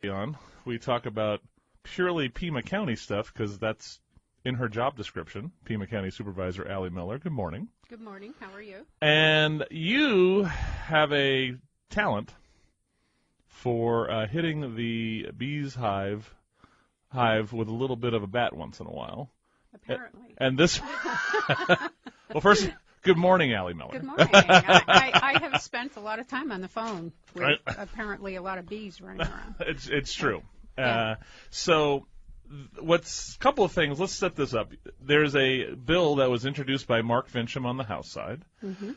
on. We talk about purely Pima County stuff because that's in her job description. Pima County Supervisor Allie Miller. Good morning. Good morning. How are you? And you have a talent for hitting the bee's hive with a little bit of a bat once in a while. Apparently. And this, well, first, good morning, Allie Miller. Good morning. I have spent a lot of time on the phone with Right. apparently a lot of bees running around. It's true. Yeah. So what's a couple of things. Let's set this up. There's a bill that was introduced by Rep Finchem on the House side,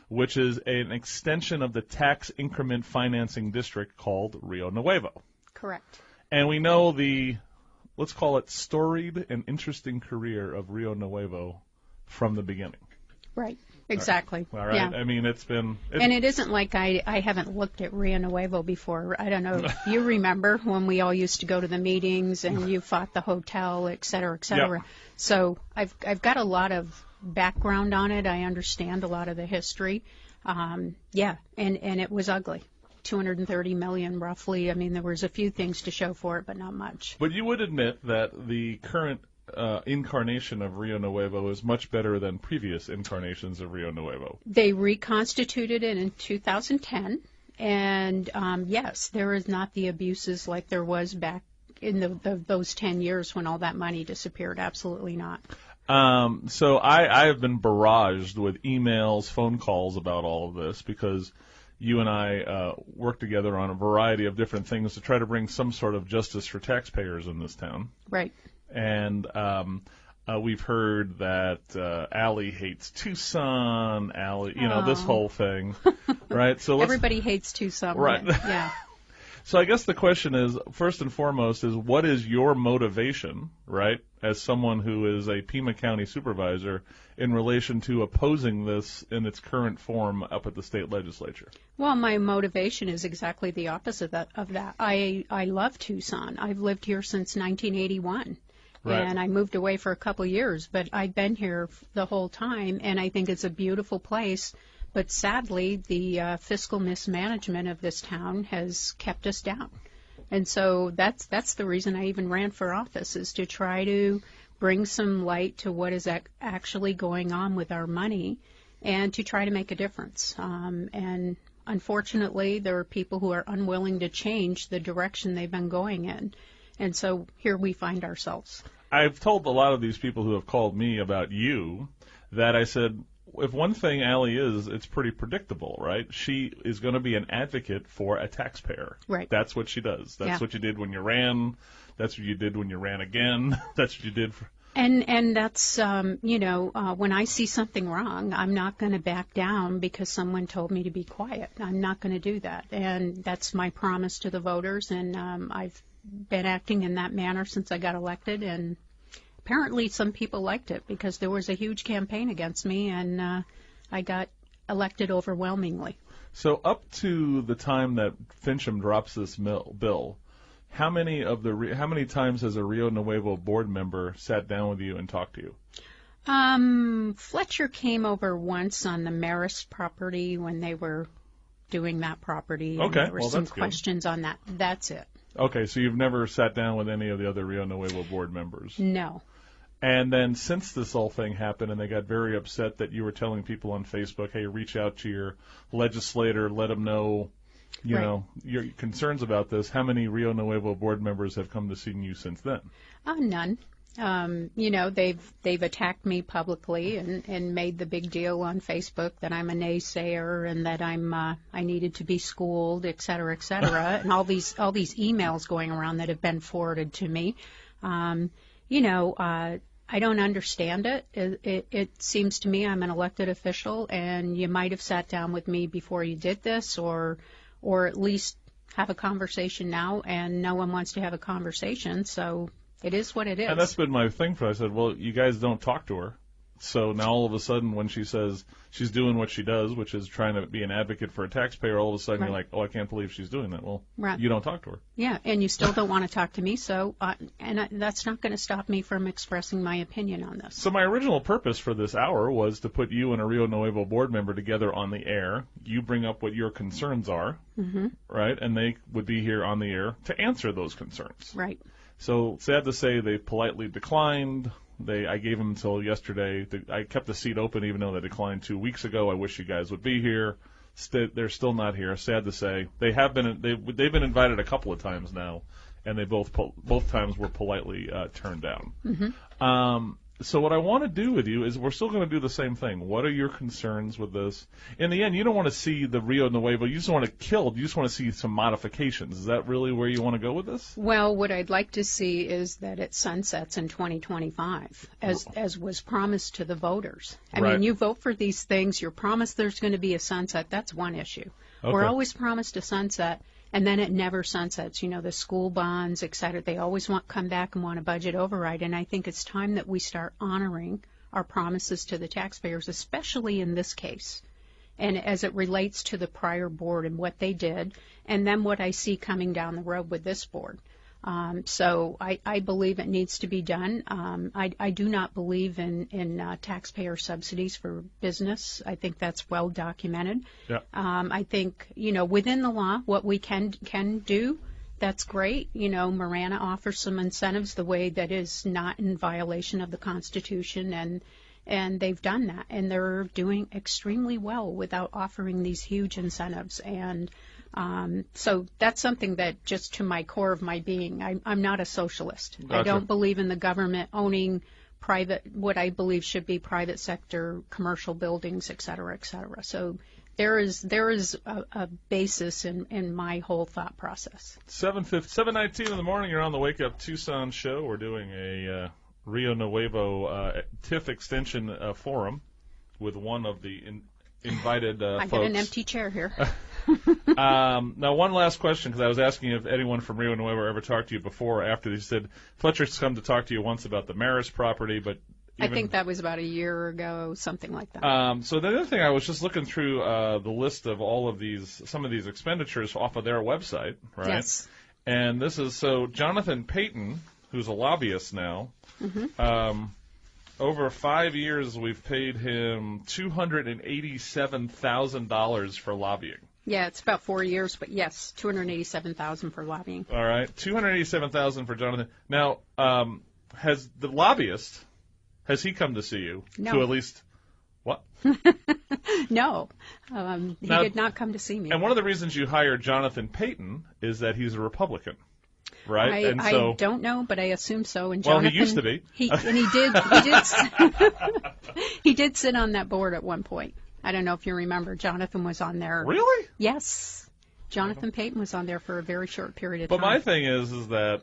which is an extension of the tax increment financing district called millerRioNuevo. Correct. And we know the, let's call it, storied and interesting career of millerRioNuevo from the beginning. Right. Exactly. All right. Yeah. I mean, And it isn't like I haven't looked at millerRioNuevo before. I don't know if you remember when we all used to go to the meetings and you fought the hotel, et cetera, et cetera. Yep. So I've got a lot of background on it. I understand a lot of the history. Yeah, and it was ugly. $230 million roughly. I mean, there was a few things to show for it, but not much. But you would admit that the current incarnation of millerRioNuevo is much better than previous incarnations of millerRioNuevo. They reconstituted it in 2010, and yes, there is not the abuses like there was back in those 10 years when all that money disappeared. Absolutely not. So I have been barraged with emails, phone calls about all of this because you and I work together on a variety of different things to try to bring some sort of justice for taxpayers in this town. Right. And we've heard that Allie hates Tucson, Allie, this whole thing, right? So everybody hates Tucson. Right. Yeah. So I guess the question is, first and foremost, is what is your motivation, right, as someone who is a Pima County supervisor in relation to opposing this in its current form up at the state legislature? Well, my motivation is exactly the opposite of that. I love Tucson. I've lived here since 1981. Right. And I moved away for a couple years, but I've been here the whole time, and I think it's a beautiful place. But sadly, the fiscal mismanagement of this town has kept us down. And so that's the reason I even ran for office, is to try to bring some light to what is actually going on with our money and to try to make a difference. And unfortunately, there are people who are unwilling to change the direction they've been going in. And so here we find ourselves. I've told a lot of these people who have called me about you that I said, if one thing Allie is, it's pretty predictable, right? She is going to be an advocate for a taxpayer. Right. That's what she does. That's what you did when you ran. That's what you did when you ran again. That's what you did for... And that's, when I see something wrong, I'm not going to back down because someone told me to be quiet. I'm not going to do that. And that's my promise to the voters, and I've been acting in that manner since I got elected, and apparently some people liked it because there was a huge campaign against me, and I got elected overwhelmingly. So up to the time that Finchem drops this bill, how many times has a millerRioNuevo board member sat down with you and talked to you? Fletcher came over once on the Marist property when they were doing that property. And Okay, there were well, some that's good. questions on that. That's it. Okay, so you've never sat down with any of the other millerRioNuevo board members? No. And then since this whole thing happened and they got very upset that you were telling people on Facebook, hey, reach out to your legislator, let them know, your concerns about this, how many millerRioNuevo board members have come to see you since then? None. They've attacked me publicly and made the big deal on Facebook that I'm a naysayer and that I needed to be schooled, et cetera, and all these emails going around that have been forwarded to me. I don't understand it. It seems to me I'm an elected official, and you might have sat down with me before you did this, or at least have a conversation now, and no one wants to have a conversation, so it is what it is. And that's been my thing I said, well, you guys don't talk to her, So now all of a sudden when she says she's doing what she does, which is trying to be an advocate for a taxpayer, all of a sudden you're like, oh, I can't believe she's doing that. Well, you don't talk to her. Yeah, and you still don't want to talk to me, so that's not going to stop me from expressing my opinion on this. So my original purpose for this hour was to put you and a Rio Nuevo board member together on the air. You bring up what your concerns are, right? And they would be here on the air to answer those concerns. Right. So sad to say they politely declined. I gave them until yesterday. I kept the seat open even though they declined 2 weeks ago. I wish you guys would be here. They're still not here. Sad to say. They have been. They've been invited a couple of times now, and they both times were politely turned down. So what I want to do with you is we're still going to do the same thing. What are your concerns with this? In the end, you don't want to see the Rio Nuevo. You just want to kill. You just want to see some modifications. Is that really where you want to go with this? Well, what I'd like to see is that it sunsets in 2025, as was promised to the voters. I mean, you vote for these things. You're promised there's going to be a sunset. That's one issue. Okay. We're always promised a sunset. And then it never sunsets. You know, the school bonds, et cetera, they always come back and want a budget override. And I think it's time that we start honoring our promises to the taxpayers, especially in this case, and as it relates to the prior board and what they did, and then what I see coming down the road with this board. So I believe it needs to be done. I do not believe in taxpayer subsidies for business. I think that's well documented. Yeah. I think, you know, within the law, what we can do, that's great. You know, Marana offers some incentives the way that is not in violation of the Constitution, and they've done that, and they're doing extremely well without offering these huge incentives. And so that's something that just to my core of my being, I'm not a socialist. Gotcha. I don't believe in the government owning what I believe should be private sector commercial buildings, et cetera, et cetera. So there is a basis in my whole thought process. 7:19 in the morning, you're on the Wake Up Tucson show. We're doing a Rio Nuevo TIF extension forum with one of the invited folks. I got an empty chair here. Now, one last question, because I was asking if anyone from Rio Nuevo ever talked to you before or after. They said Fletcher's come to talk to you once about the Maris property, but I think that was about a year ago, something like that. So the other thing, I was just looking through the list of some of these expenditures off of their website, right? Yes. And this is, so Jonathan Payton, who's a lobbyist now, over 5 years we've paid him $287,000 for lobbying. Yeah, it's about 4 years, but yes, $287,000 for lobbying. All right, $287,000 for Jonathan. Now, has the lobbyist, has he come to see you? No. To at least, what? No, he did not come to see me. And one of the reasons you hired Jonathan Payton is that he's a Republican, right? I don't know, but I assume so. And Jonathan, well, he used to be. He did sit on that board at one point. I don't know if you remember. Jonathan was on there. Really? Yes. Jonathan Payton was on there for a very short period of time. But my thing is that,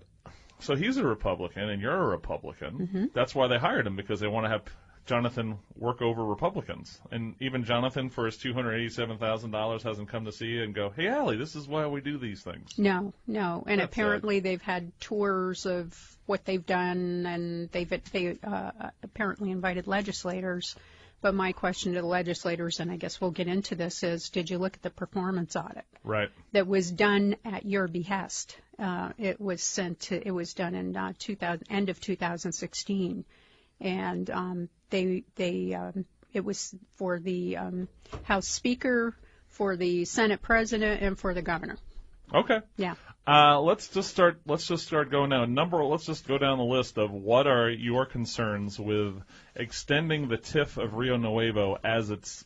so he's a Republican and you're a Republican. That's why they hired him, because they want to have Jonathan work over Republicans. And even Jonathan, for his $287,000, hasn't come to see you and go, hey, Allie, this is why we do these things. No. And that's apparently they've had tours of what they've done, and they apparently invited legislators. But my question to the legislators, and I guess we'll get into this, is did you look at the performance audit? Right. That was done at your behest. It was done in end of 2016. And it was for the House Speaker, for the Senate President, and for the Governor. Okay. Yeah. Let's just start going down. Let's just go down the list of what are your concerns with extending the TIF of Rio Nuevo as it's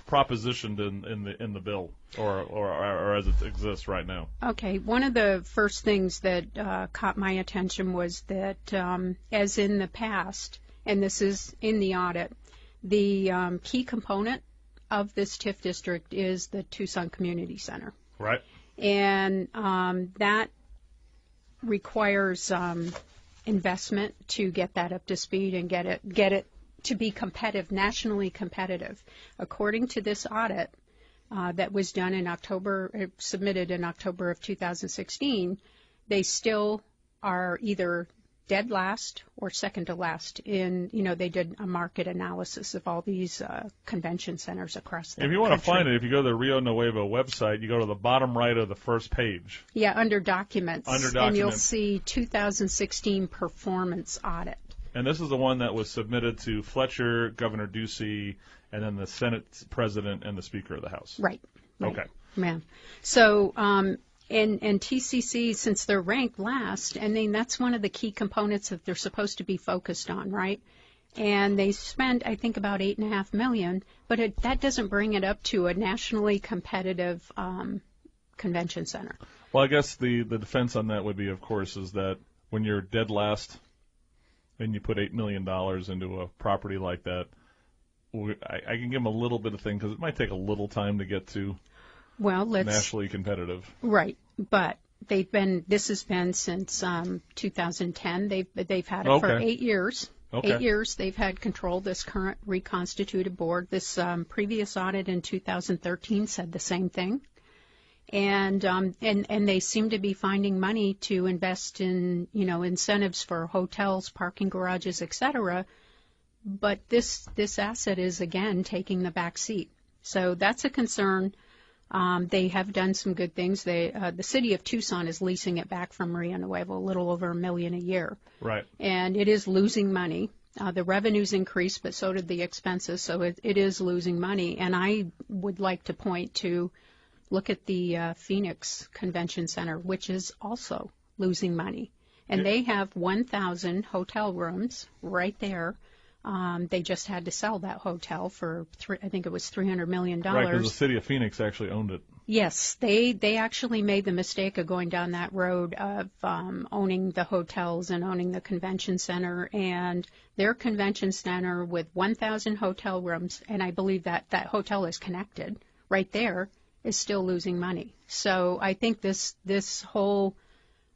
propositioned in the bill or as it exists right now. Okay. One of the first things that caught my attention was that, as in the past, and this is in the audit, the key component of this TIF district is the Tucson Community Center. Right. And that requires investment to get that up to speed and get it to be competitive, nationally competitive. According to this audit that was done in submitted in October of 2016, they still are either dead last or second to last in, they did a market analysis of all these convention centers across the country. If you want to find it, if you go to the RioNuevo website, you go to the bottom right of the first page. Yeah, under documents. Under And you'll documents. see 2016 performance audit. And this is the one that was submitted to Fletcher, Governor Ducey, and then the Senate President and the Speaker of the House. Right. Okay. Yeah. So, and TCC, since they're ranked last, I mean, that's one of the key components that they're supposed to be focused on, right? And they spend, I think, about $8.5 million, but that doesn't bring it up to a nationally competitive convention center. Well, I guess the defense on that would be, of course, is that when you're dead last and you put $8 million into a property like that, I can give them a little bit of thing because it might take a little time to get to nationally competitive. Right, but this has been since 2010. They've had it for 8 years. Okay. 8 years they've had control of this current reconstituted board. This previous audit in 2013 said the same thing. And they seem to be finding money to invest in, incentives for hotels, parking garages, etc. But this asset is, again, taking the back seat. So that's a concern. They have done some good things. The city of Tucson is leasing it back from RioNuevo, a little over $1 million a year. Right. And it is losing money. The revenues increased, but so did the expenses. So it is losing money. And I would like to point to, look at the Phoenix Convention Center, which is also losing money. And they have 1,000 hotel rooms right there. They just had to sell that hotel for, I think it was $300 million. Right, because the city of Phoenix actually owned it. Yes, they actually made the mistake of going down that road of owning the hotels and owning the convention center. And their convention center with 1,000 hotel rooms, and I believe that hotel is connected right there, is still losing money. So I think this whole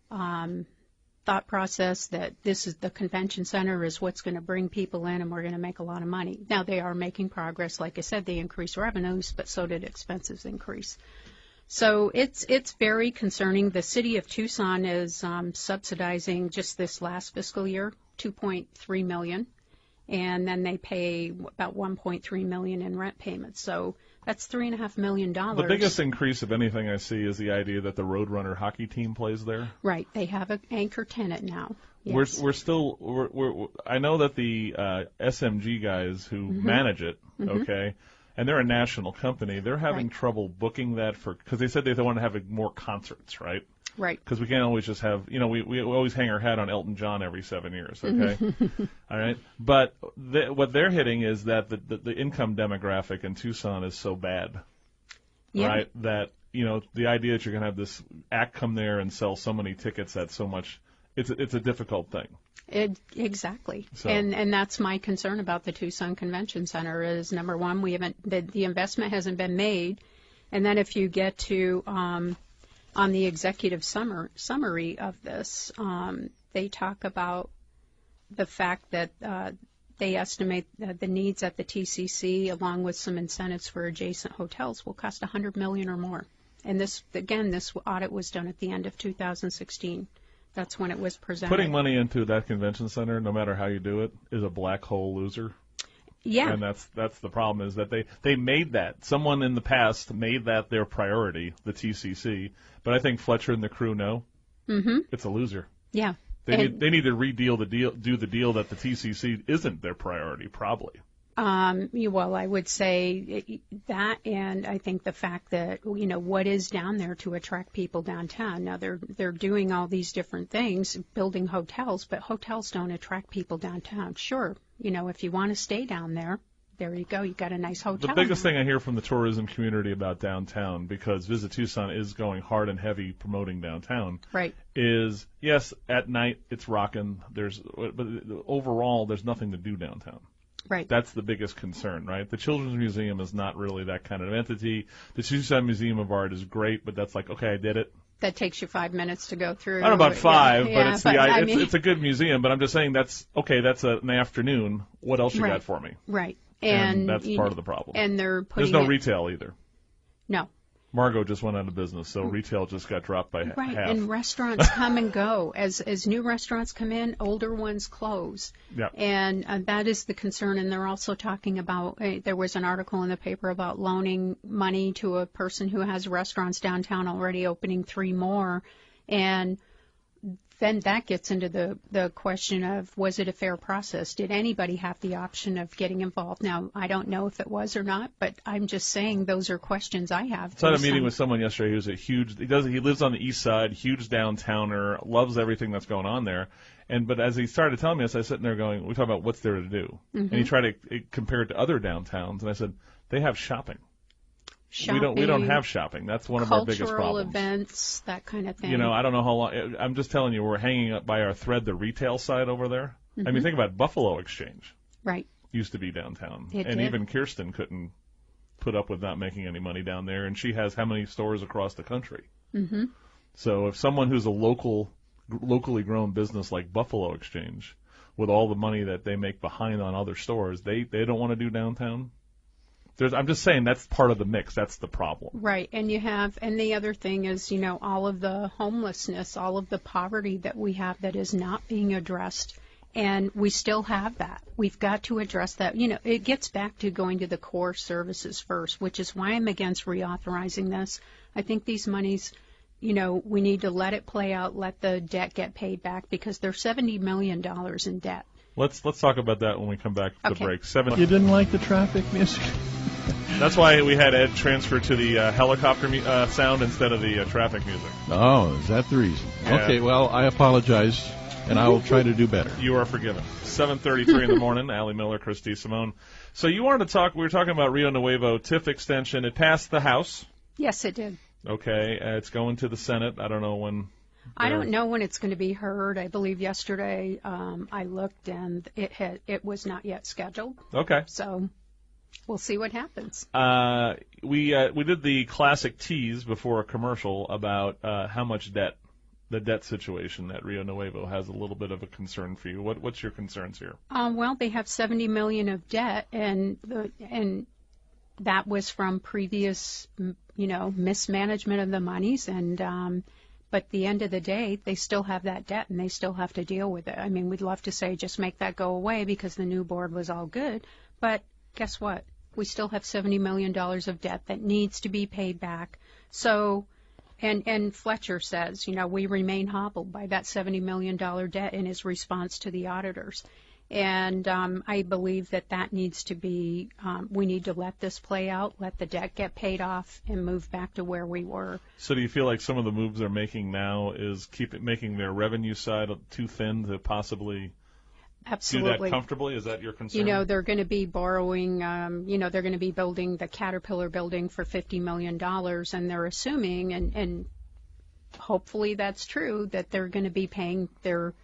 thought process that this is the convention center is what's going to bring people in and we're going to make a lot of money. Now, they are making progress. Like I said, they increased revenues, but so did expenses increase. So it's very concerning. The city of Tucson is subsidizing just this last fiscal year $2.3 million, and then they pay about $1.3 million in rent payments. So that's $3.5 million. The biggest increase of anything I see is the idea that the Roadrunner hockey team plays there. Right. They have an anchor tenant now. Yes. I know that the SMG guys who manage it, okay, and they're a national company, they're having trouble booking that because they said they want to have more concerts, right? Right. Because we can't always just have, we always hang our hat on Elton John every 7 years, okay? All right? But what they're hitting is that the income demographic in Tucson is so bad, right? That, the idea that you're going to have this act come there and sell so many tickets at so much, it's a difficult thing. Exactly. So. And that's my concern about the Tucson Convention Center is, number one, the investment hasn't been made. And then if you get to on the executive summary of this, they talk about the fact that they estimate that the needs at the TCC, along with some incentives for adjacent hotels, will cost $100 million or more. And this audit was done at the end of 2016. That's when it was presented. Putting money into that convention center, no matter how you do it, is a black hole loser. Yeah. And that's the problem, is that they made that. Someone in the past made that their priority, the TCC. But I think Fletcher and the crew know it's a loser. Yeah. They need to do the deal that the TCC isn't their priority, probably. Well, I would say that, and I think the fact that, what is down there to attract people downtown. Now, they're doing all these different things, building hotels, but hotels don't attract people downtown. Sure, if you want to stay down there, there you go. You got a nice hotel. The biggest thing I hear from the tourism community about downtown, because Visit Tucson is going hard and heavy promoting downtown, right, is, yes, at night it's rocking. But overall, there's nothing to do downtown. Right. That's the biggest concern, right? The Children's Museum is not really that kind of entity. The Tucson Museum of Art is great, but that's like, okay, I did it. That takes you 5 minutes to go through. I don't know about 5, yeah, but it's a good museum. But I'm just saying that's an afternoon. What else you got for me? Right. And that's part of the problem. And they're putting There's no retail either. No. Margot just went out of business, so retail just got dropped by half. Right, and restaurants come and go. As new restaurants come in, older ones close. Yep. And that is the concern. And they're also talking about, there was an article in the paper about loaning money to a person who has restaurants downtown already, opening 3 more. And then that gets into the question of, was it a fair process? Did anybody have the option of getting involved? Now, I don't know if it was or not, but I'm just saying those are questions I have. I had a meeting with someone yesterday who's he lives on the east side, huge downtowner, loves everything that's going on there. But as he started telling me this, I was sitting there going, we talk about what's there to do. And he tried to compare it to other downtowns, and I said, they have shopping. We don't have shopping. That's one of our biggest problems. Cultural events, that kind of thing. You know, I don't know how long. I'm just telling you, we're hanging up by our thread the retail side over there. I mean, think about Buffalo Exchange. Right. Used to be downtown. It and did. Even Kirsten couldn't put up with not making any money down there, and she has how many stores across the country? Mm-hmm. So if someone who's a locally grown business like Buffalo Exchange, with all the money that they make behind on other stores, they don't want to do downtown. I'm just saying that's part of the mix. That's the problem. Right. And the other thing is, you know, all of the homelessness, all of the poverty that we have that is not being addressed. And we still have that. We've got to address that. You know, it gets back to going to the core services first, which is why I'm against reauthorizing this. I think these monies, you know, we need to let it play out, let the debt get paid back, because they're $70 million in debt. Let's talk about that when we come back to the break. You didn't like the traffic music? That's why we had Ed transfer to the helicopter sound instead of the traffic music. Oh, is that the reason? Yeah. Okay, well, I apologize, and I will try to do better. You are forgiven. 7:33 in the morning, Allie Miller, Christy Simone. So you wanted to talk, we were talking about RioNuevo TIF extension. It passed the House. Yes, it did. Okay, it's going to the Senate. I don't know when. I don't know when it's going to be heard. I believe yesterday I looked, and it was not yet scheduled. Okay. So we'll see what happens. We did the classic tease before a commercial about how much debt, the debt situation at RioNuevo has a little bit of a concern for you. What's your concerns here? Well, they have $70 million of debt, and that was from previous, you know, mismanagement of the monies, and but at the end of the day, they still have that debt, and they still have to deal with it. I mean, we'd love to say just make that go away because the new board was all good, but guess what? We still have $70 million of debt that needs to be paid back. So, and Fletcher says, you know, we remain hobbled by that $70 million debt in his response to the auditors. And I believe that needs to be, we need to let this play out, let the debt get paid off, and move back to where we were. So do you feel like some of the moves they're making now is making their revenue side too thin to possibly Absolutely. do that comfortably? Is that your concern? You know, they're going to be borrowing, you know, they're going to be building the Caterpillar building for $50 million, and they're assuming, and hopefully that's true, that they're going to be paying their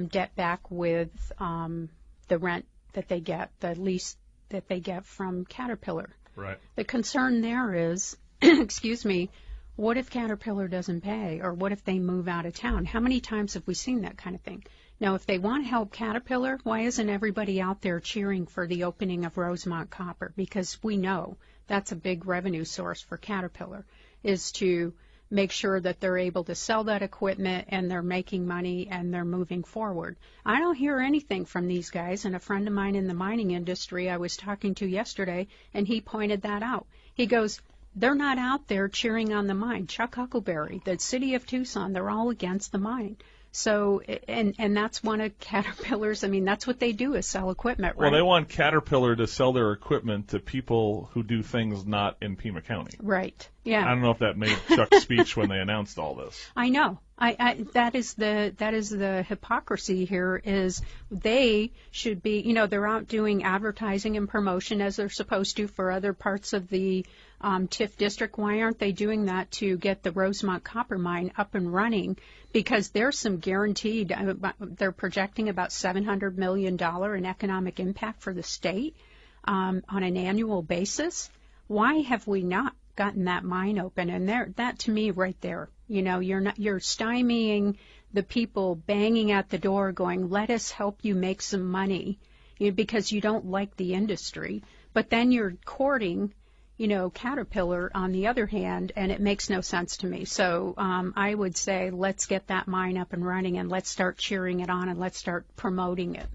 debt back with the rent that they get, the lease that they get from Caterpillar. Right. The concern there is, excuse me, what if Caterpillar doesn't pay, or what if they move out of town? How many times have we seen that kind of thing? Now, if they want to help Caterpillar, why isn't everybody out there cheering for the opening of Rosemont Copper? Because we know that's a big revenue source for Caterpillar, is to make sure that they're able to sell that equipment and they're making money and they're moving forward. I don't hear anything from these guys, and a friend of mine in the mining industry I was talking to yesterday, and he pointed that out. He goes, they're not out there cheering on the mine. Chuck Huckleberry, the city of Tucson, they're all against the mine. So, and that's one of Caterpillar's, I mean, that's what they do, is sell equipment, right? Well, they want Caterpillar to sell their equipment to people who do things not in Pima County. Right, yeah. I don't know if that made Chuck's speech when they announced all this. I know. That is the hypocrisy here, is they should be, you know, they're out doing advertising and promotion as they're supposed to for other parts of the TIF district. Why aren't they doing that to get the Rosemont Copper Mine up and running? Because there's some guaranteed, they're projecting about $700 million in economic impact for the state on an annual basis. Why have we not gotten that mine open? And that to me right there, you know, you're stymieing the people banging at the door going, let us help you make some money, because you don't like the industry. But then you're courting, Caterpillar on the other hand, and it makes no sense to me. So I would say let's get that mine up and running, and let's start cheering it on, and let's start promoting it.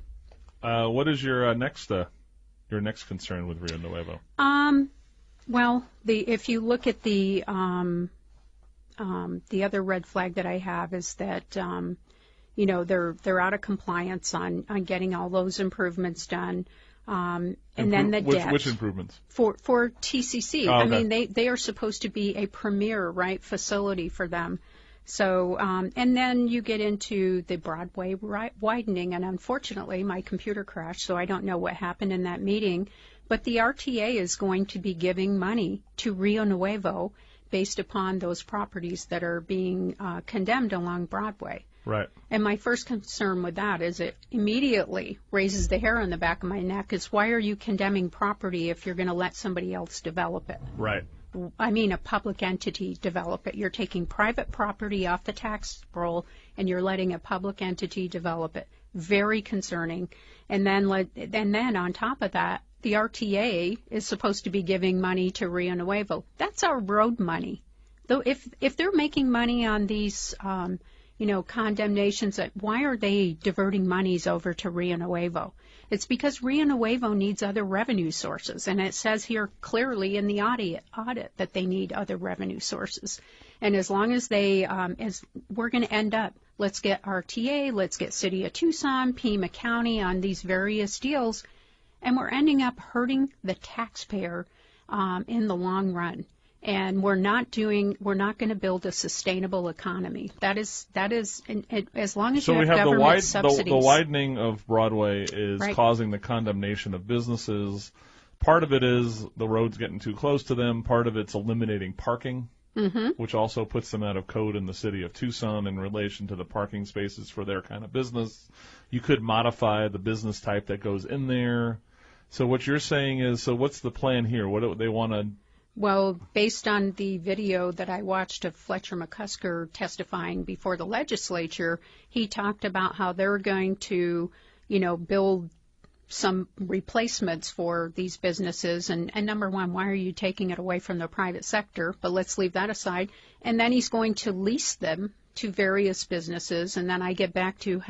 What is your next concern with Rio Nuevo? Well, if you look at the other red flag that I have is that they're out of compliance on getting all those improvements done. And then the debt. Which improvements? For TCC. Oh, okay. I mean, they are supposed to be a premier, facility for them. So, and then you get into the Broadway widening, and unfortunately my computer crashed, so I don't know what happened in that meeting. But the RTA is going to be giving money to Rio Nuevo based upon those properties that are being condemned along Broadway. Right. And my first concern with that is it immediately raises the hair on the back of my neck is why are you condemning property if you're going to let somebody else develop it? Right. I mean a public entity develop it. You're taking private property off the tax roll and you're letting a public entity develop it. Very concerning. And then on top of that, the RTA is supposed to be giving money to Rio Nuevo. That's our road money. Though if they're making money on these condemnations, why are they diverting monies over to Rio Nuevo? It's because Rio Nuevo needs other revenue sources, and it says here clearly in the audit that they need other revenue sources. And as long as we're going to end up, let's get RTA, let's get City of Tucson, Pima County on these various deals, and we're ending up hurting the taxpayer in the long run. And we're not going to build a sustainable economy. That is, as long as you have government subsidies. The widening of Broadway is Right. causing the condemnation of businesses. Part of it is the road's getting too close to them. Part of it's eliminating parking, which also puts them out of code in the city of Tucson in relation to the parking spaces for their kind of business. You could modify the business type that goes in there. So what you're saying is, so what's the plan here? What do they want to? Well, based on the video that I watched of Fletcher McCusker testifying before the legislature, he talked about how they're going to, build some replacements for these businesses. And number one, why are you taking it away from the private sector? But let's leave that aside. And then he's going to lease them to various businesses. And then I get back to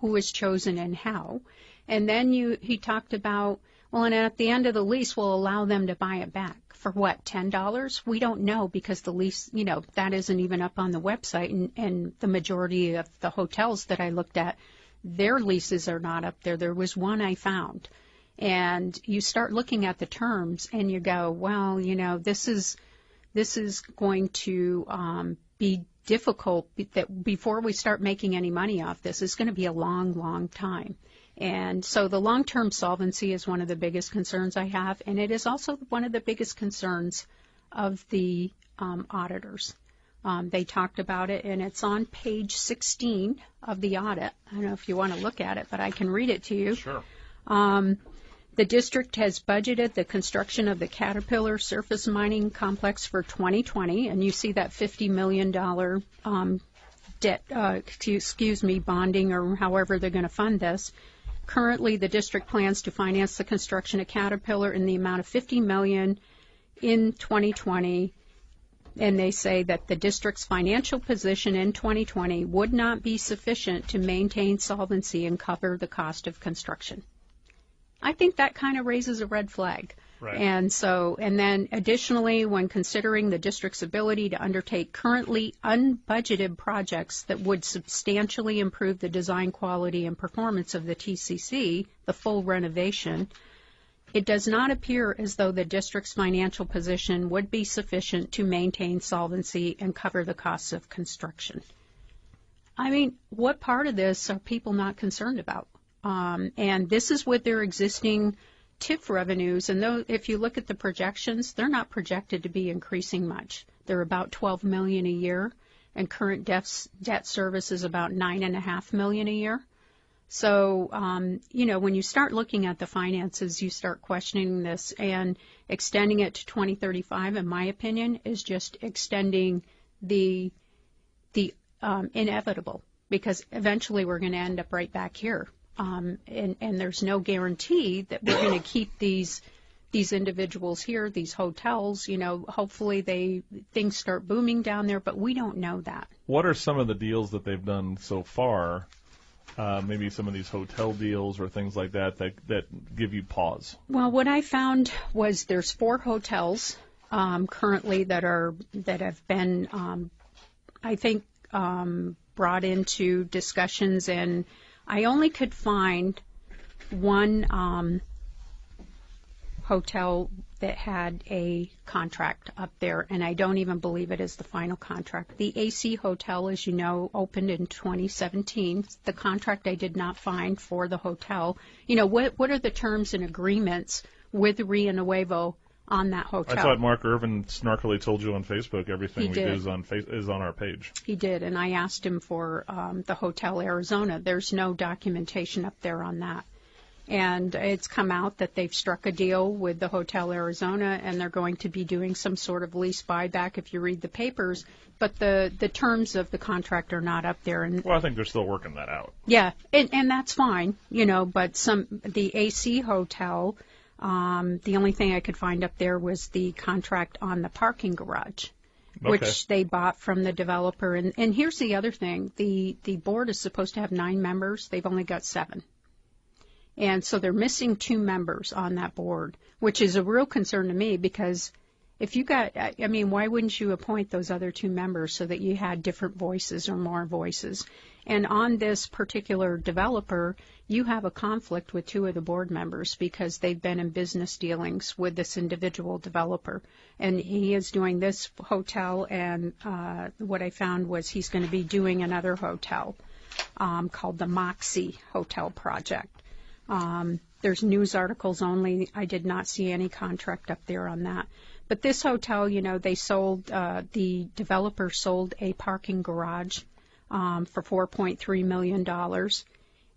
who is chosen and how. And then he talked about, well, and at the end of the lease, we'll allow them to buy it back. For what, $10? We don't know because the lease, that isn't even up on the website. And the majority of the hotels that I looked at, their leases are not up there. There was one I found. And you start looking at the terms and you go, well, this is going to be difficult. That before we start making any money off this, it's going to be a long, long time. And so the long-term solvency is one of the biggest concerns I have, and it is also one of the biggest concerns of the auditors. They talked about it, and it's on page 16 of the audit. I don't know if you want to look at it, but I can read it to you. Sure. The district has budgeted the construction of the Caterpillar surface mining complex for 2020, and you see that $50 million debt, bonding, or however they're going to fund this. Currently, the district plans to finance the construction of Caterpillar in the amount of $50 million in 2020, and they say that the district's financial position in 2020 would not be sufficient to maintain solvency and cover the cost of construction. I think that kind of raises a red flag. Right. And then additionally, when considering the district's ability to undertake currently unbudgeted projects that would substantially improve the design quality and performance of the TCC, the full renovation, it does not appear as though the district's financial position would be sufficient to maintain solvency and cover the costs of construction. I mean, what part of this are people not concerned about? And this is with their existing TIF revenues, and though if you look at the projections, they're not projected to be increasing much. They're about $12 million a year, and current debt service is about $9.5 million a year. So, when you start looking at the finances, you start questioning this, and extending it to 2035, in my opinion, is just extending the inevitable, because eventually we're going to end up right back here. And there's no guarantee that we're going to keep these these individuals here, these hotels, hopefully things start booming down there, but we don't know that. What are some of the deals that they've done so far? Maybe some of these hotel deals or things like that give you pause. Well, what I found was there's 4 hotels currently that have been, I think, brought into discussions, and I only could find one hotel that had a contract up there, and I don't even believe it is the final contract. The AC Hotel, as you know, opened in 2017. The contract I did not find for the hotel. What are the terms and agreements with RioNuevo on that hotel? I thought Mark Irvin snarkily told you on Facebook everything we do is on our page. He did, and I asked him for the Hotel Arizona. There's no documentation up there on that. And it's come out that they've struck a deal with the Hotel Arizona, and they're going to be doing some sort of lease buyback if you read the papers. But the terms of the contract are not up there. Well, I think they're still working that out. Yeah, and that's fine, but the AC Hotel, the only thing I could find up there was the contract on the parking garage, which they bought from the developer. And here's the other thing. The board is supposed to have 9 members. They've only got 7. And so they're missing 2 members on that board, which is a real concern to me, because if you got, why wouldn't you appoint those other 2 members so that you had different voices or more voices? And on this particular developer, you have a conflict with 2 of the board members because they've been in business dealings with this individual developer. And he is doing this hotel, and what I found was he's going to be doing another hotel called the Moxie Hotel Project. There's news articles only. I did not see any contract up there on that. But this hotel, they sold, the developer sold a parking garage for $4.3 million,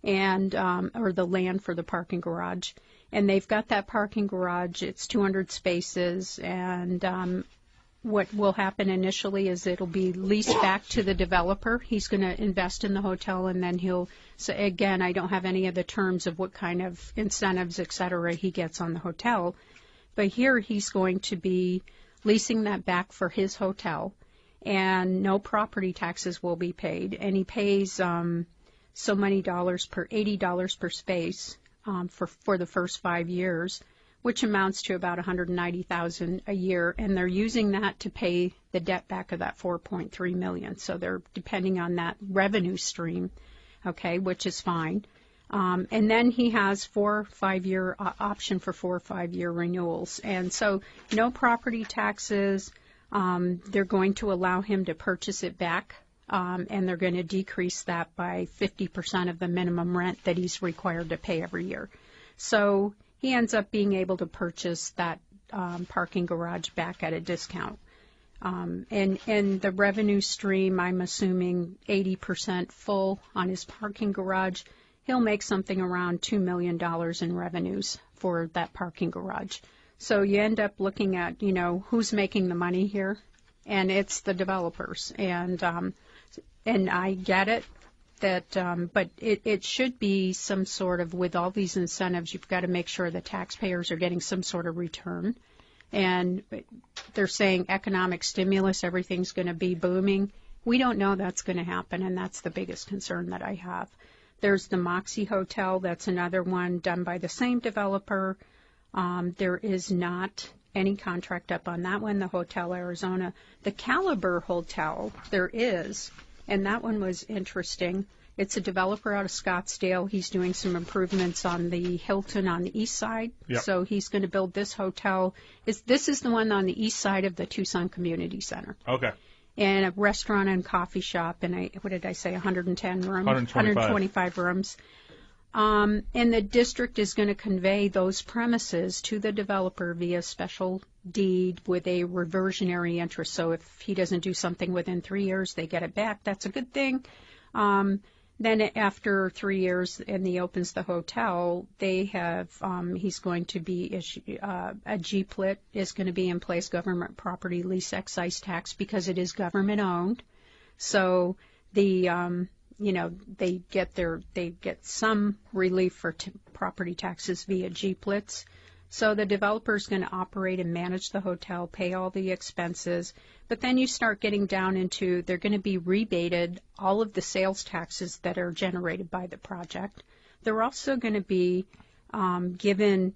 and or the land for the parking garage. And they've got that parking garage. It's 200 spaces, and what will happen initially is it'll be leased back to the developer. He's going to invest in the hotel, and then so again, I don't have any of the terms of what kind of incentives, et cetera, he gets on the hotel. But here he's going to be leasing that back for his hotel, and no property taxes will be paid. And he pays so many dollars per $80 per space for the first 5 years, which amounts to about $190,000 a year, and they're using that to pay the debt back of that $4.3 million. So they're depending on that revenue stream, which is fine. And then he has 4 or 5 year option for 4 or 5 year renewals, and so no property taxes. They're going to allow him to purchase it back, and they're going to decrease that by 50% of the minimum rent that he's required to pay every year. So he ends up being able to purchase that parking garage back at a discount. And the revenue stream, I'm assuming 80% full on his parking garage. He'll make something around $2 million in revenues for that parking garage. So you end up looking at, who's making the money here, and it's the developers. And I get it. But it should be some sort of, with all these incentives, you've got to make sure the taxpayers are getting some sort of return. And they're saying economic stimulus, everything's going to be booming. We don't know that's going to happen, and that's the biggest concern that I have. There's the Moxie Hotel. That's another one done by the same developer. There is not any contract up on that one, the Hotel Arizona. The Caliber Hotel, there is. And that one was interesting. It's a developer out of Scottsdale. He's doing some improvements on the Hilton on the east side. Yep. So he's going to build this hotel. This is the one on the east side of the Tucson Community Center. Okay. And a restaurant and coffee shop, and what did I say, 110 rooms? 125 rooms. And the district is going to convey those premises to the developer via special deed with a reversionary interest. So if he doesn't do something within 3 years, they get it back. That's a good thing. Then after 3 years, and he opens the hotel, they have, he's going to be, a GPLIT is going to be in place, government property lease excise tax, because it is government owned. So the, they get some relief for property taxes via GPLITs. So the developer's going to operate and manage the hotel, pay all the expenses, but then you start getting down into they're going to be rebated all of the sales taxes that are generated by the project. They're also going to be given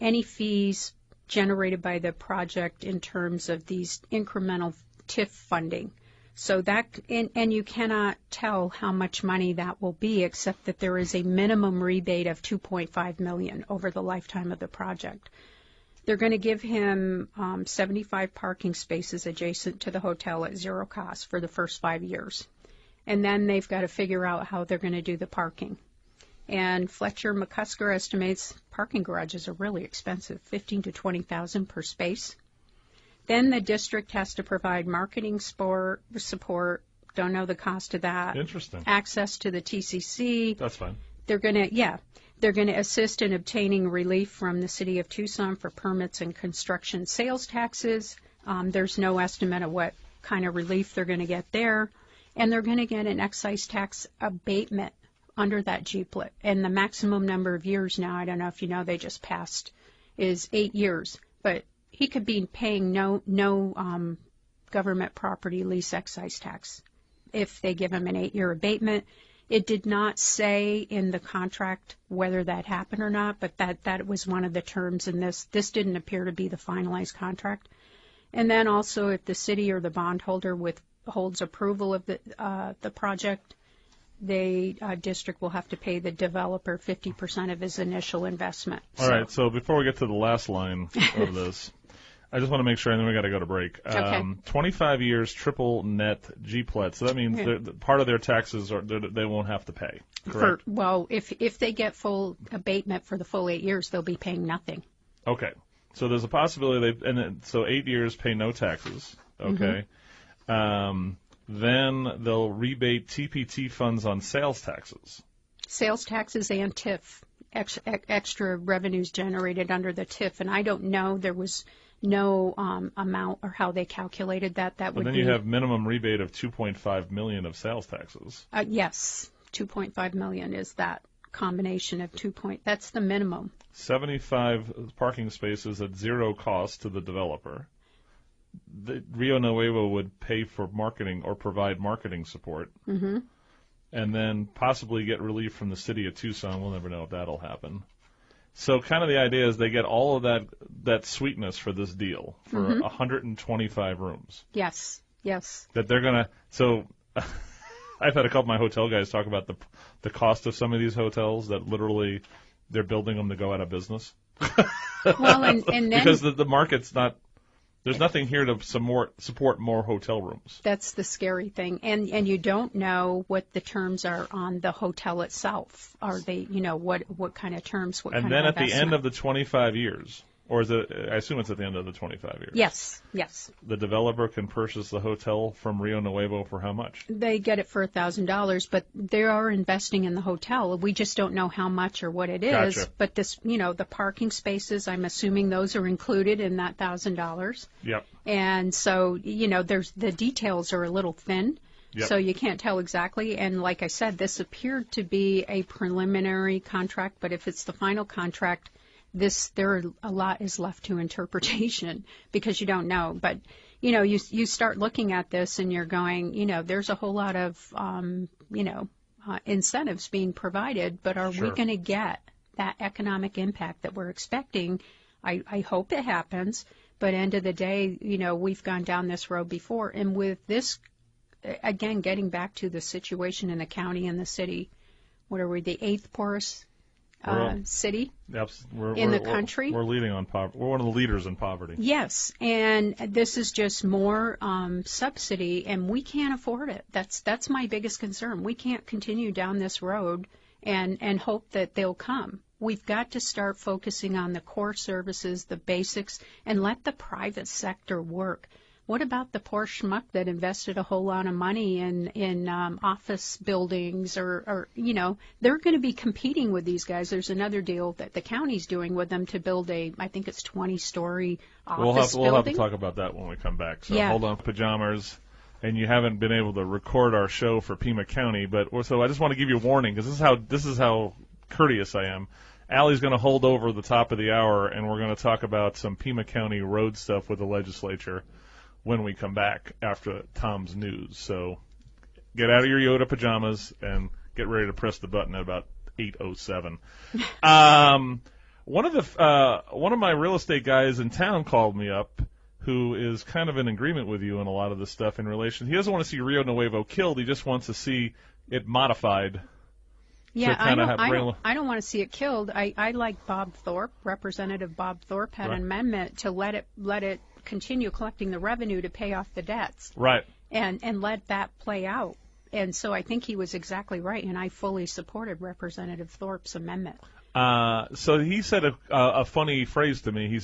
any fees generated by the project in terms of these incremental TIF funding. So that, and you cannot tell how much money that will be, except that there is a minimum rebate of $2.5 million over the lifetime of the project. They're going to give him 75 parking spaces adjacent to the hotel at zero cost for the first 5 years. And then they've got to figure out how they're going to do the parking. And Fletcher McCusker estimates parking garages are really expensive, $15,000 to $20,000 per space. Then the district has to provide marketing support. Don't know the cost of that. Interesting. Access to the TCC. That's fine. They're going to assist in obtaining relief from the city of Tucson for permits and construction sales taxes. There's no estimate of what kind of relief they're going to get there. And they're going to get an excise tax abatement under that GPLIT. And the maximum number of years now, I don't know if you know, they just passed, is 8 years. But he could be paying no government property lease excise tax if they give him an 8-year abatement. It did not say in the contract whether that happened or not, but that was one of the terms in this. This didn't appear to be the finalized contract. And then also if the city or the bondholder withholds approval of the project, the district will have to pay the developer 50% of his initial investment. All right, so before we get to the last line of this, I just want to make sure, and then we got to go to break. Okay. 25 years triple net GPLET, so that means part of their taxes they won't have to pay, correct? If they get full abatement for the full 8 years, they'll be paying nothing. Okay, so there's a possibility so 8 years pay no taxes. Okay, then they'll rebate TPT funds on sales taxes. Sales taxes and TIF, extra revenues generated under the TIF, and I don't know, there was no amount or how they calculated that. And then you have minimum rebate of $2.5 million of sales taxes. Yes, $2.5 million is that combination of that's the minimum. 75 parking spaces at zero cost to the developer. The RioNuevo would pay for marketing or provide marketing support. Mm-hmm. And then possibly get relief from the city of Tucson. We'll never know if that'll happen. So kind of the idea is they get all of that sweetness for this deal for 125 rooms. Yes. That they're going to – so I've had a couple of my hotel guys talk about the cost of some of these hotels that literally they're building them to go out of business. Well, and then – because the market's not – there's nothing here to support more hotel rooms. That's the scary thing. And you don't know what the terms are on the hotel itself. Are they, what kind of terms, what kind of investment? And then at the end of the 25 years, or is it, I assume it's at the end of the 25 years. Yes. The developer can purchase the hotel from RioNuevo for how much? They get it for $1,000, but they are investing in the hotel. We just don't know how much or what it is. Gotcha. But this, the parking spaces, I'm assuming those are included in that $1,000. Yep. And so, there's the details are a little thin. Yep. So you can't tell exactly. And like I said, this appeared to be a preliminary contract, but if it's the final contract, a lot is left to interpretation because you don't know. But, you start looking at this and you're going, there's a whole lot of, incentives being provided, but are we going to get that economic impact that we're expecting? I hope it happens, but end of the day, we've gone down this road before. And with this, again, getting back to the situation in the county and the city, what are we, the 8th poorest city in the country? We're leading on poverty. We're one of the leaders in poverty. Yes, and this is just more subsidy, and we can't afford it. That's my biggest concern. We can't continue down this road and hope that they'll come. We've got to start focusing on the core services, the basics, and let the private sector work. What about the poor schmuck that invested a whole lot of money in office buildings or they're going to be competing with these guys. There's another deal that the county's doing with them to build I think it's 20-story office building. We'll have to talk about that when we come back. So hold on, pajamas. And you haven't been able to record our show for Pima County, so I just want to give you a warning because this is how courteous I am. Allie's going to hold over the top of the hour, and we're going to talk about some Pima County road stuff with the legislature when we come back after Tom's news. So get out of your Yoda pajamas and get ready to press the button at about 8:07. One of my real estate guys in town called me up, who is kind of in agreement with you on a lot of this stuff in relation. He doesn't want to see RioNuevo killed. He just wants to see it modified. Yeah, I don't want to see it killed. I like Bob Thorpe, Representative Bob Thorpe had an amendment to let it continue collecting the revenue to pay off the debts. Right. And let that play out. And so I think he was exactly right, and I fully supported Representative Thorpe's amendment. So he said a funny phrase to me. He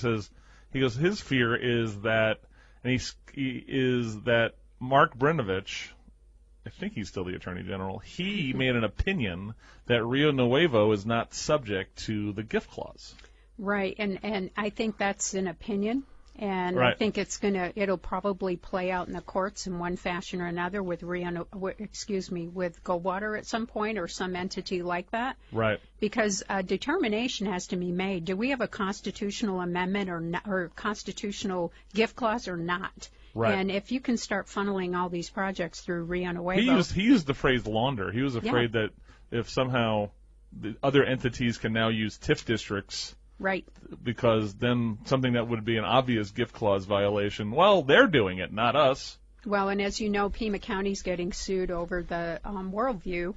goes, his fear is that, and is that Mark Brnovich, I think he's still the Attorney General, he made an opinion that RioNuevo is not subject to the gift clause. Right, and I think that's an opinion. And right. I think it'll probably play out in the courts in one fashion or another with with Goldwater at some point or some entity like that. Right. Because a determination has to be made. Do we have a constitutional amendment or constitutional gift clause or not? Right. And if you can start funneling all these projects through RioNuevo. He used the phrase launder. He was afraid that if somehow the other entities can now use TIF districts. Right. Because then something that would be an obvious gift clause violation, well, they're doing it, not us. Well, and as you know, Pima County's getting sued over the Worldview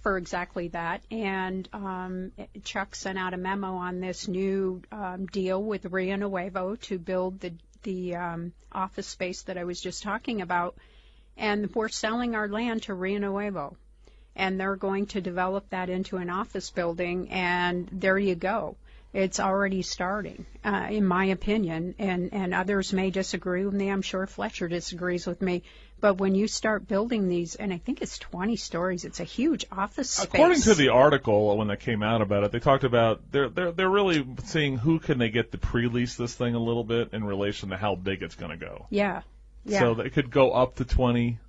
for exactly that. And Chuck sent out a memo on this new deal with RioNuevo to build the office space that I was just talking about. And we're selling our land to RioNuevo. And they're going to develop that into an office building, and there you go. It's already starting, in my opinion, and others may disagree with me. I'm sure Fletcher disagrees with me. But when you start building these, and I think it's 20 stories, it's a huge office space. According to the article when that came out about it, they talked about they're really seeing who can they get to pre-lease this thing a little bit in relation to how big it's going to go. Yeah. So it could go up to 20.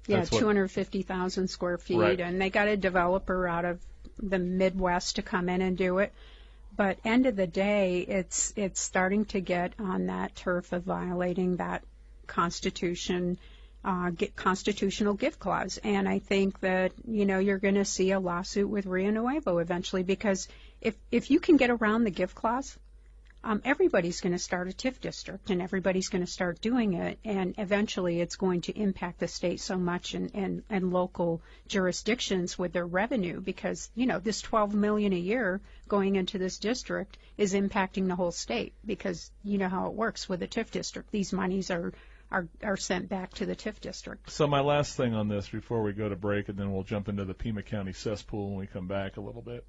Yeah, 250,000 square feet, right. And they got a developer out of the Midwest to come in and do it. But end of the day, it's starting to get on that turf of violating that constitutional gift clause. And I think that, you're going to see a lawsuit with RioNuevo eventually, because if you can get around the gift clause, everybody's going to start a TIF district, and everybody's going to start doing it, and eventually it's going to impact the state so much and local jurisdictions with their revenue, because this $12 million a year going into this district is impacting the whole state, because you know how it works with a TIF district. These monies are sent back to the TIF district. So my last thing on this before we go to break, and then we'll jump into the Pima County cesspool when we come back a little bit,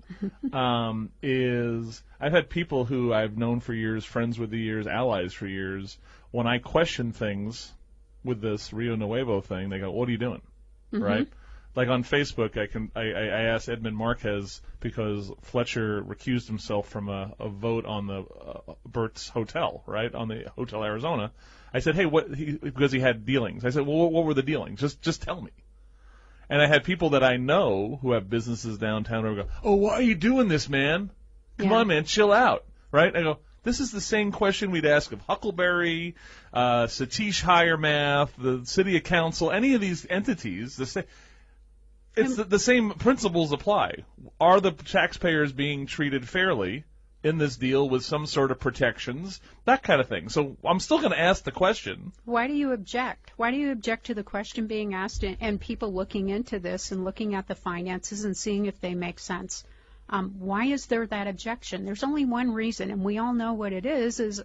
is I've had people who I've known for years, friends with the years, allies for years, when I question things with this RioNuevo thing, they go, what are you doing? Mm-hmm. Right? Like on Facebook, I asked Edmund Marquez, because Fletcher recused himself from a vote on the Burt's Hotel, right, on the Hotel Arizona. I said, hey, because he had dealings. I said, well, what were the dealings? Just tell me. And I had people that I know who have businesses downtown who go, oh, why are you doing this, man? Come on, man, chill out, right? I go, this is the same question we'd ask of Huckleberry, Satish Hiremath, the City of Council, any of these entities. The same principles apply. Are the taxpayers being treated fairly in this deal with some sort of protections, that kind of thing? So I'm still going to ask the question. Why do you object? Why do you object to the question being asked and people looking into this and looking at the finances and seeing if they make sense? Why is there that objection? There's only one reason, and we all know what it is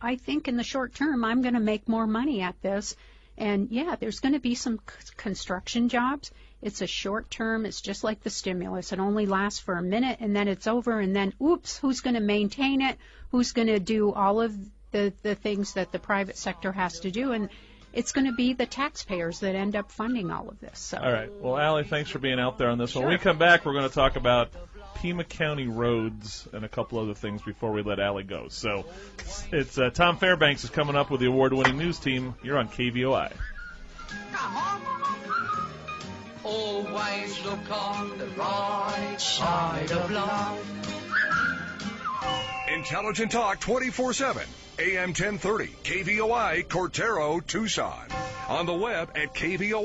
I think in the short term I'm going to make more money at this. And, yeah, there's going to be some construction jobs. It's a short term. It's just like the stimulus. It only lasts for a minute, and then it's over, and then, oops, who's going to maintain it? Who's going to do all of the things that the private sector has to do? And it's going to be the taxpayers that end up funding all of this. So. All right. Well, Allie, thanks for being out there on this. Sure. When we come back, we're going to talk about Pima County roads and a couple other things before we let Allie go. So it's Tom Fairbanks is coming up with the award-winning news team. You're on KVOI. Always look on the right side of life. Intelligent Talk 24/7. AM 1030, KVOI, Cortero, Tucson. On the web at KVOI.